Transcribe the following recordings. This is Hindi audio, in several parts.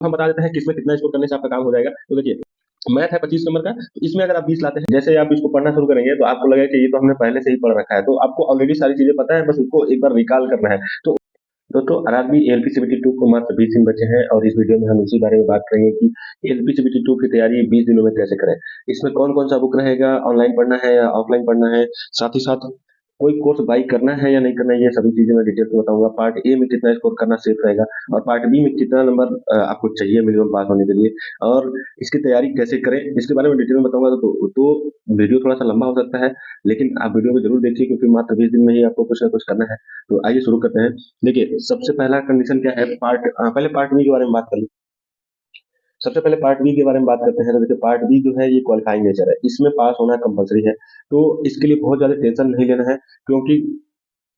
हम बता देते हैं किसमें कितना स्कोर करने से आपका काम हो जाएगा। तो देखिए, मैथ है 25 नंबर का, तो इसमें अगर आप 20 लाते हैं, जैसे आप इसको पढ़ना शुरू करेंगे तो आपको लगेगा कि ये तो हमने पहले से ही पढ़ रखा है, तो आपको ऑलरेडी सारी चीजें पता है, बस उसको एक बार रिकॉल करना है। तो दोस्तों, आरआरबी एलपीसीबीटी 2 को मात्र 20 दिन बचे हैं और इस वीडियो में हम इसी बारे में बात करेंगे कि एलपीसीबीटी 2 की तैयारी 20 दिनों में कैसे करें। इसमें कौन कौन सा बुक रहेगा, ऑनलाइन पढ़ना है या ऑफलाइन पढ़ना है, साथ ही साथ कोई कोर्स बाई करना है या नहीं करना है, ये सभी चीजें मैं डिटेल में बताऊंगा। पार्ट ए में कितना स्कोर करना सेफ रहेगा और पार्ट बी में कितना नंबर आपको चाहिए मिनिमम पास होने के लिए, और इसकी तैयारी कैसे करें, इसके बारे में डिटेल में बताऊंगा। तो वीडियो थोड़ा सा लंबा हो सकता है, लेकिन आप वीडियो को जरूर देखिए क्योंकि मात्र 20 दिन में ही आपको कुछ ना कुछ करना है। तो आइए शुरू करते हैं। देखिए, सबसे पहला कंडीशन क्या है, पहले पार्ट बी के बारे में बात कर लें। सबसे पहले पार्ट बी के बारे में बात करते हैं। तो देखिए, पार्ट बी जो है ये क्वालिफाइंग नेचर है, इसमें पास होना कंपलसरी है। तो इसके लिए बहुत ज्यादा टेंशन नहीं लेना है, क्योंकि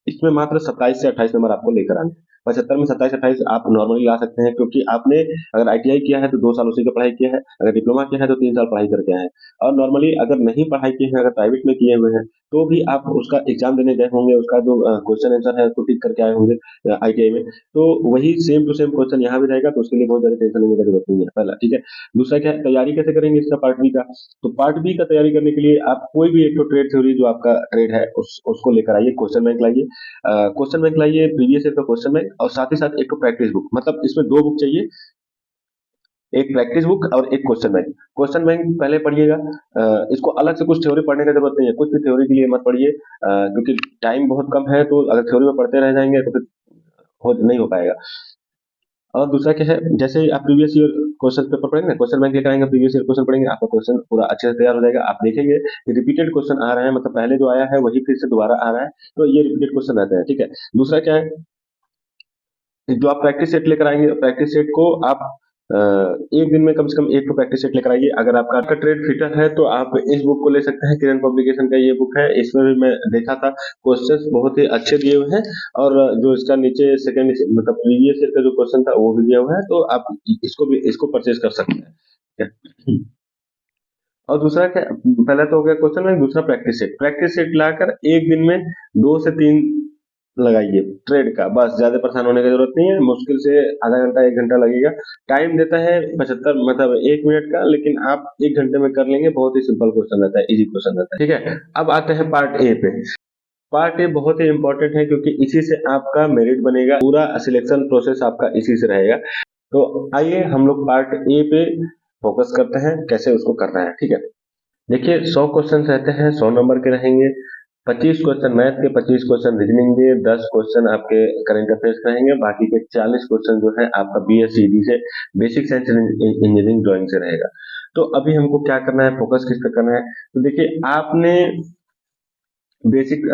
इसमें मात्र 27 से 28 नंबर आपको लेकर आने हैं। 75 में 27-28 आप नॉर्मली ला सकते हैं, क्योंकि आपने अगर आईटीआई किया है तो 2 साल उसी का पढ़ाई किया है, अगर डिप्लोमा किया है तो 3 साल पढ़ाई करके आए हैं, और नॉर्मली अगर नहीं पढ़ाई की है, अगर प्राइवेट में किए हुए हैं, तो भी आप उसका एग्जाम देने गए होंगे, उसका जो क्वेश्चन आंसर है उसको टिक करके आए होंगे आईटीआई में, तो वही सेम टू सेम क्वेश्चन यहाँ भी रहेगा, तो उसके लिए बहुत ज्यादा टेंशन लेने की जरूरत नहीं है। पहला ठीक है। दूसरा क्या है, तैयारी कैसे करेंगे इसका पार्ट बी का। तो पार्ट बी का तैयारी करने के लिए आप कोई भी एक तो ट्रेड थ्योरी जो आपका ट्रेड है उसको लेकर आइए, क्वेश्चन बैंक लाइए, क्वेश्चन बैंक लाइए, प्रीवियस ईयर का क्वेश्चन बैंक, और साथ ही साथ एक प्रैक्टिस बुक, मतलब इसमें 2 बुक चाहिए, एक प्रैक्टिस बुक और एक क्वेश्चन बैंक। क्वेश्चन बैंक पहले पढ़िएगा, इसको अलग से कुछ थ्योरी पढ़ने की जरूरत नहीं है, कुछ भी थ्योरी के लिए मत पढ़िए, क्योंकि टाइम बहुत कम है, तो अगर थ्योरी में पढ़ते रह जाएंगे तो फिर नहीं हो पाएगा। और दूसरा क्या है, जैसे ही आप प्रीवियस ईयर क्वेश्चन पेपर पढ़ेंगे ना, क्वेश्चन बैंक लेकर आएंगे, प्रीवियस ईयर क्वेश्चन पढ़ेंगे, आपका क्वेश्चन पूरा अच्छे से तैयार हो जाएगा। आप देखेंगे कि रिपीटेड क्वेश्चन आ रहे हैं, मतलब पहले जो आया है वही फिर से दोबारा आ रहा है, तो ये रिपीटेड क्वेश्चन रहते हैं। ठीक है। दूसरा क्या है, जो आप प्रैक्टिस सेट लेकर आएंगे, प्रैक्टिस सेट को आप एक दिन में कम से कम एक तो प्रैक्टिस सेट लेकर आइए। अगर आपका ट्रेड फिटर है तो आप इस बुक को ले सकते हैं, किरण पब्लिकेशन का ये बुक है, इसमें भी मैं देखा था, क्वेश्चंस बहुत ही अच्छे दिए हुए हैं, और जो इसका नीचे सेकंड मतलब प्रीवियस ईयर का जो क्वेश्चन था वो भी दिया हुआ है, तो आप इसको परचेज कर सकते हैं। ठीक है। और दूसरा क्या, पहला तो हो गया क्वेश्चन बैंक, दूसरा प्रैक्टिस सेट लाकर एक दिन में 2 से 3 लगाइए ट्रेड का, बस ज्यादा परेशान होने की जरूरत नहीं है। मुश्किल से आधा घंटा 1 घंटा लगेगा, टाइम देता है 75 मतलब 1 मिनट का, लेकिन आप 1 घंटे में कर लेंगे। बहुत ही सिंपल क्वेश्चन रहता है, इजी क्वेश्चन रहता है। ठीक है। अब आते हैं पार्ट ए पे। पार्ट ए बहुत ही इंपॉर्टेंट है, क्योंकि इसी से आपका मेरिट बनेगा, पूरा सिलेक्शन प्रोसेस आपका इसी से रहेगा। तो आइए हम लोग पार्ट ए पे फोकस करते हैं, कैसे उसको करना है। ठीक है। देखिए, 100 क्वेश्चन रहते हैं, 100 नंबर के रहेंगे। 25 क्वेश्चन मैथ के, 25 क्वेश्चन रीजनिंग के, 10 क्वेश्चन आपके करंट अफेयर्स के रहेंगे, बाकी के 40 क्वेश्चन जो है आपका बीएससीडी से, बेसिक साइंस इंजीनियरिंग ड्राइंग से रहेगा। तो अभी हमको क्या करना है, फोकस किस पे करना है। तो देखिए, आपने बेसिक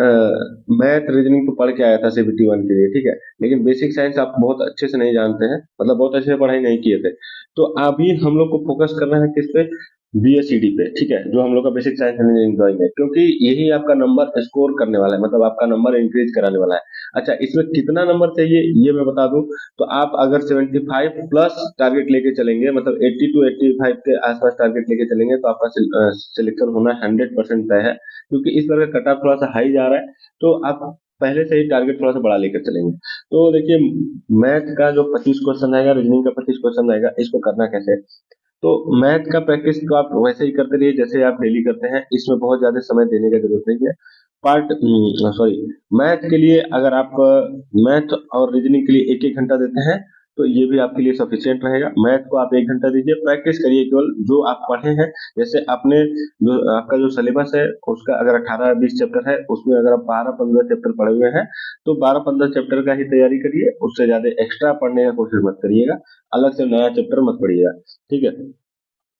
मैथ रीजनिंग तो पढ़ के आया था सीबीटी 1 के लिए, ठीक है, लेकिन बेसिक साइंस आप बहुत अच्छे से नहीं जानते हैं, मतलब बहुत अच्छे से पढ़ाई नहीं किए थे। तो अभी हम लोग को फोकस करना है किस पे, बीएससीडी पे। ठीक है, जो हम लोग का बेसिक साइंस इंजीनियरिंग ड्राइंग है, क्योंकि यही आपका नंबर स्कोर करने वाला है, मतलब आपका नंबर इंक्रीज कराने वाला है। अच्छा, इसमें कितना नंबर चाहिए ये मैं बता दूं, तो आप अगर 75 प्लस टारगेट लेके चलेंगे, मतलब 80 टू 85 के आसपास टारगेट लेके चलेंगे, तो आपका सिलेक्शन होना 100% तय है, क्योंकि इस बार का कट ऑफ थोड़ा सा हाई जा रहा है, तो आप पहले से ही टारगेट थोड़ा सा बड़ा लेकर चलेंगे। तो देखिए, मैथ का जो 25 क्वेश्चन आएगा, रीजनिंग का 25 क्वेश्चन आएगा, इसको करना कैसे है। तो मैथ का प्रैक्टिस तो आप वैसे ही करते रहिए जैसे आप डेली करते हैं, इसमें बहुत ज्यादा समय देने की जरूरत नहीं है। पार्ट सॉरी मैथ के लिए अगर आप मैथ और रीजनिंग के लिए 1-1 घंटा देते हैं, तो ये भी आपके लिए सफिशियंट रहेगा। मैथ को आप 1 घंटा दीजिए, प्रैक्टिस करिए केवल जो आप पढ़े हैं। जैसे आपने जो आपका जो सिलेबस है उसका अगर 18-20 चैप्टर है, उसमें अगर आप 12-15 चैप्टर पढ़े हुए हैं, तो 12-15 चैप्टर का ही तैयारी करिए, उससे ज्यादा एक्स्ट्रा पढ़ने का कोशिश मत करिएगा, अलग से नया चैप्टर मत पढ़िएगा। ठीक है।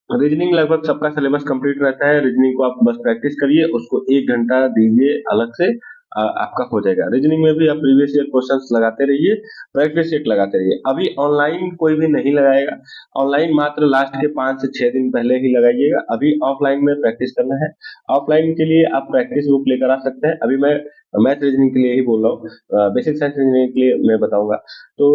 रीजनिंग लगभग सबका सिलेबस कंप्लीट रहता है, रीजनिंग को आप बस प्रैक्टिस करिए, उसको 1 घंटा दीजिए अलग से, आपका हो जाएगा। रीजनिंग में भी आप प्रीवियस ईयर क्वेश्चंस लगाते रहिए, प्रैक्टिस सेट लगाते रहिए। अभी ऑनलाइन कोई भी नहीं लगाएगा, ऑनलाइन मात्र लास्ट के 5 से 6 दिन पहले ही लगाइएगा। अभी ऑफलाइन में प्रैक्टिस करना है। ऑफलाइन के लिए आप प्रैक्टिस बुक लेकर आ सकते हैं, अभी मैं मैथ रीजनिंग के लिए ही बोल रहा हूँ, बेसिक साइंस इंजीनियरिंग के लिए मैं बताऊंगा। तो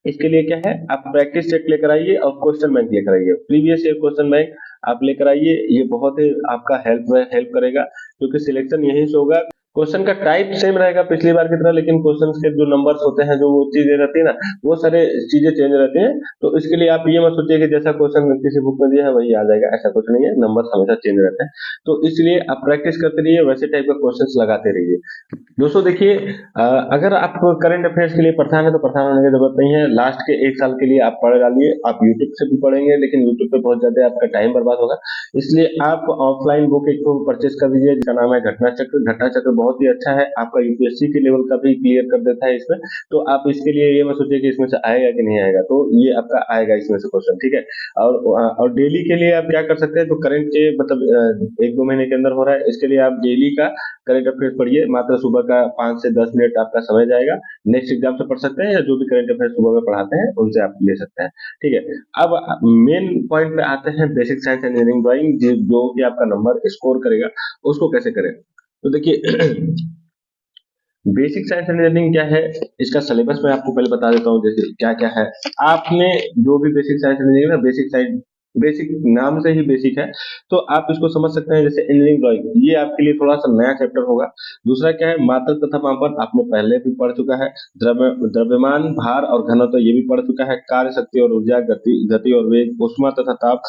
इसके लिए क्या है, आप प्रैक्टिस सेट लेकर आइए और क्वेश्चन बैंक लेकर आइए, प्रीवियस ईयर क्वेश्चन बैंक आप लेकर आइए, ये बहुत ही आपका हेल्प करेगा, क्योंकि सिलेक्शन यहीं से होगा। क्वेश्चन का टाइप सेम रहेगा पिछली बार की तरह, लेकिन क्वेश्चन के जो नंबर्स होते हैं, जो वो चीजें रहती है ना, वो सारे चीजें चेंज रहती हैं। तो इसके लिए आप ये मत सोचिए कि जैसा क्वेश्चन किसी बुक में दिया है वही आ जाएगा, ऐसा कुछ नहीं है, नंबर्स हमेशा चेंज रहते हैं। तो इसलिए आप प्रैक्टिस करते रहिए, वैसे टाइप का क्वेश्चन लगाते रहिए। दोस्तों देखिए, अगर आप करंट अफेयर्स के लिए परेशान है तो परेशान होने की जरूरत नहीं है। लास्ट के 1 साल के लिए आप पढ़ डालिए, आप यूट्यूब से भी पढ़ेंगे, लेकिन यूट्यूब पे बहुत ज्यादा आपका टाइम बर्बाद होगा। इसलिए आप ऑफलाइन बुक एक तो परचेस कर दीजिए, जिसका नाम है घटना चक्र। घटना चक्र बहुत ही अच्छा है, आपका यूपीएससी के लेवल का भी क्लियर कर देता है इसमें। तो आप इसके लिए ये मत सोचिए कि इसमें से आएगा कि नहीं आएगा, तो ये आपका आएगा इसमें से क्वेश्चन, ठीक है। और डेली के लिए आप क्या कर सकते हैं, तो करंट के मतलब 1-2 महीने के अंदर हो रहा है, इसके लिए आप डेली का करंट अफेयर्स पढ़िए। मात्र सुबह का 5 से 10 मिनट आपका समय जाएगा। नेक्स्ट एग्जाम से पढ़ सकते हैं, या जो भी करंट अफेयर्स सुबह में पढ़ाते हैं उनसे आप ले सकते हैं, ठीक है। अब मेन पॉइंट पे आते हैं, बेसिक साइंस इंजीनियरिंग ड्राइंग, जो कि आपका नंबर स्कोर करेगा, उसको कैसे करें। तो देखिए बेसिक साइंस इंजीनियरिंग क्या है, इसका सिलेबस मैं आपको पहले बता देता हूँ, जैसे क्या क्या है। आपने जो भी बेसिक साइंस इंजीनियरिंग ना, बेसिक साइंस, बेसिक नाम से ही बेसिक है, तो आप इसको समझ सकते हैं। जैसे इंजीनियरिंग ड्राइंग, ये आपके लिए थोड़ा सा नया चैप्टर होगा। दूसरा क्या है, मात्रक तथा मापन, आपने पहले भी पढ़ चुका है। द्रव्यमान, भार और घनत्व, ये भी पढ़ चुका है। कार्य शक्ति और ऊर्जा, गति गति और वेग, ऊष्मा तथा ताप,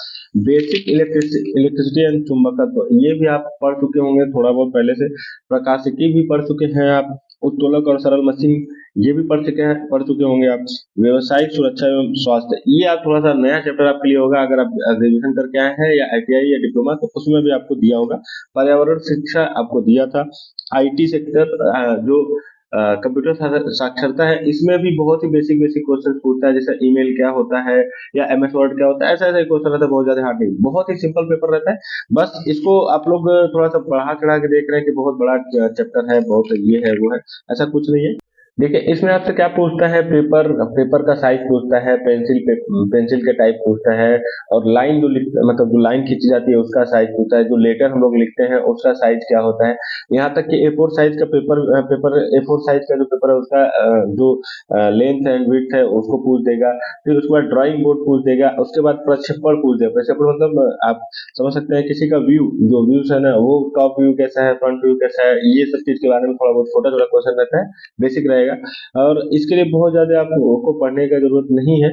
बेसिक इलेक्ट्रिसिटी एंड चुंबकत्व, ये भी आप पढ़ चुके होंगे थोड़ा बहुत पहले से। प्रकाशिकी भी पढ़ चुके हैं आप। उत्तोलक और सरल मशीन, ये भी पढ़ चुके होंगे आप। व्यवसायिक सुरक्षा एवं स्वास्थ्य, ये आप थोड़ा सा नया चैप्टर आपके लिए होगा। अगर आप ग्रेजुएशन करके आए हैं या आईटीआई या डिप्लोमा, तो उसमें भी आपको दिया होगा। पर्यावरण शिक्षा आपको दिया था। आईटी सेक्टर, जो कंप्यूटर साक्षरता है, इसमें भी बहुत ही बेसिक बेसिक क्वेश्चन पूछता है, जैसे ईमेल क्या होता है या एमएस वर्ड क्या होता है, ऐसा ऐसा क्वेश्चन रहता है, बहुत ज्यादा हार्ड नहीं, बहुत ही सिंपल पेपर रहता है। बस इसको आप लोग थोड़ा सा बढ़ा चढ़ा के देख रहे हैं कि बहुत बड़ा चैप्टर है, बहुत ये है वो है, ऐसा कुछ नहीं है। देखिए इसमें आपसे क्या पूछता है, पेपर पेपर का साइज पूछता है, पेंसिल के टाइप पूछता है, और लाइन जो मतलब जो लाइन खींची जाती है उसका साइज पूछता है, जो लेटर हम लोग लिखते हैं उसका साइज क्या होता है। यहाँ तक कि A4 साइज का पेपर A4 साइज का जो पेपर है उसका जो लेंथ एंड विड्थ है उसको पूछ देगा। फिर उसके बाद ड्राइंग बोर्ड पूछ देगा, उसके बाद प्रक्षेपण पूछ देगा। प्रक्षेपण मतलब आप समझ सकते हैं किसी का व्यू, जो व्यूज है ना, वो टॉप व्यू कैसा है, फ्रंट व्यू कैसा है, ये सब चीज के बारे में थोड़ा बहुत छोटा छोटा क्वेश्चन रहता है, बेसिक रहेगा। और इसके लिए बहुत ज्यादा आपको पढ़ने का जरूरत नहीं है।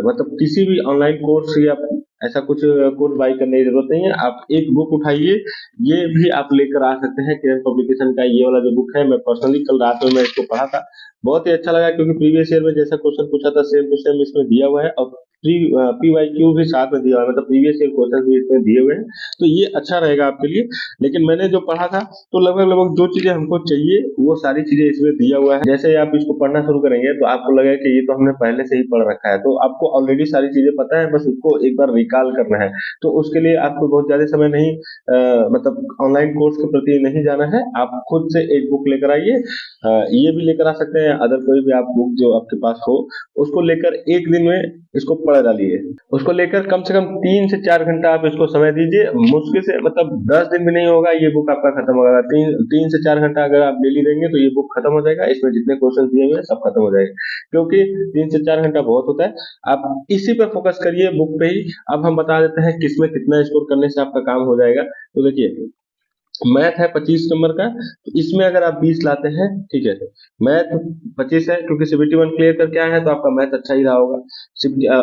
मतलब किसी भी ऑनलाइन कोर्स या ऐसा कुछ कोर्स बाई करने की जरूरत नहीं है। आप एक बुक उठाइए, ये भी आप लेकर आ सकते हैं, किरण पब्लिकेशन का ये वाला जो बुक है, मैं पर्सनली कल रात में मैं इसको पढ़ा था, बहुत ही अच्छा लगा, क्योंकि प्रीवियस ईयर में जैसा क्वेश्चन पूछा था सेम टू सेम इसमें दिया हुआ है, और PYQ भी साथ में दिया हुआ है, मतलब प्रीवियस ईयर क्वेश्चन भी इसमें दिए हुए हैं। तो ये अच्छा रहेगा आपके लिए। लेकिन मैंने जो पढ़ा था, तो लगभग लगभग जो चीजें हमको चाहिए वो सारी चीजें इसमें दिया हुआ है। जैसे ही आप इसको पढ़ना शुरू करेंगे तो आपको लगेगा कि ये तो हमने पहले से ही पढ़ रखा है, तो आपको ऑलरेडी सारी चीजें पता है, बस उसको एक बार रिकॉल करना है। तो उसके लिए आपको बहुत ज्यादा समय नहीं, मतलब ऑनलाइन कोर्स के प्रति नहीं जाना है, आप खुद से एक बुक लेकर आइए। ये भी लेकर आ सकते हैं, अदर कोई भी आप बुक जो आपके पास हो, उसको लेकर एक दिन में इसको पढ़ डालिए। उसको लेकर कम से कम 3 से 4 घंटा आप इसको समय दीजिए, मुश्किल से मतलब 10 दिन भी नहीं होगा ये बुक आपका खत्म होगा। 3 से 4 घंटा अगर आप डेली देंगे तो ये बुक खत्म हो जाएगा, इसमें जितने क्वेश्चन दिए हुए हैं सब खत्म हो जाएगा, क्योंकि 3 से 4 घंटा बहुत होता है। आप इसी पे फोकस करिए, बुक पे ही। अब हम बता देते हैं किसमें कितना स्कोर करने से आपका काम हो जाएगा। तो देखिए, मैथ है 25 नंबर का, तो इसमें अगर आप 20 लाते हैं, ठीक है, मैथ 25 है, क्योंकि CBT 1 क्लियर करके आए हैं तो आपका मैथ अच्छा ही रहा होगा,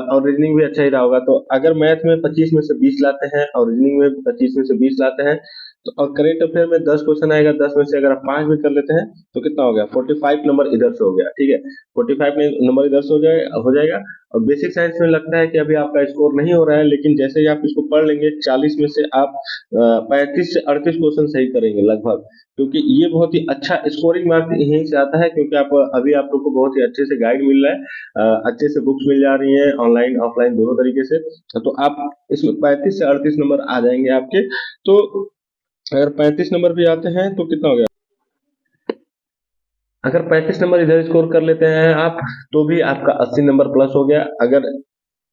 और रीजनिंग भी अच्छा ही रहा होगा। तो अगर मैथ में 25 में से 20 लाते हैं और रीजनिंग में 25 में से 20 लाते हैं, तो और करेंट अफेयर में 10 क्वेश्चन आएगा, 10 में से अगर आप 5 भी कर लेते हैं तो कितना हो गया, 45 नंबर इधर से हो गया, ठीक है। 45 नंबर इधर से हो जाएगा। और बेसिक साइंस में लगता है कि अभी आपका स्कोर नहीं हो रहा है, लेकिन जैसे ही आप इसको पढ़ लेंगे, 40 में से आप 35 से 38 क्वेश्चन सही करेंगे लगभग, क्योंकि ये बहुत ही अच्छा स्कोरिंग मार्क यहीं से आता है, क्योंकि अभी आप लोग को बहुत ही अच्छे से गाइड मिल रहा है, अच्छे से बुक्स मिल जा रही हैं, ऑनलाइन ऑफलाइन दोनों तरीके से। तो आप इसमें 35 से 38 नंबर आ जाएंगे आपके। तो अगर 35 नंबर भी आते हैं तो कितना हो गया, अगर 35 नंबर इधर स्कोर कर लेते हैं आप, तो भी आपका 80 नंबर प्लस हो गया। अगर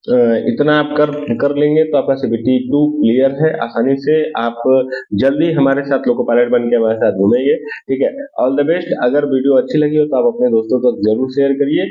इतना आप कर कर लेंगे तो आपका CBT 2 क्लियर है, आसानी से आप जल्दी हमारे साथ लोको पायलट बन के हमारे साथ घूमेंगे, ठीक है। All the best. अगर वीडियो अच्छी लगी हो तो आप अपने दोस्तों तक जरूर शेयर करिए।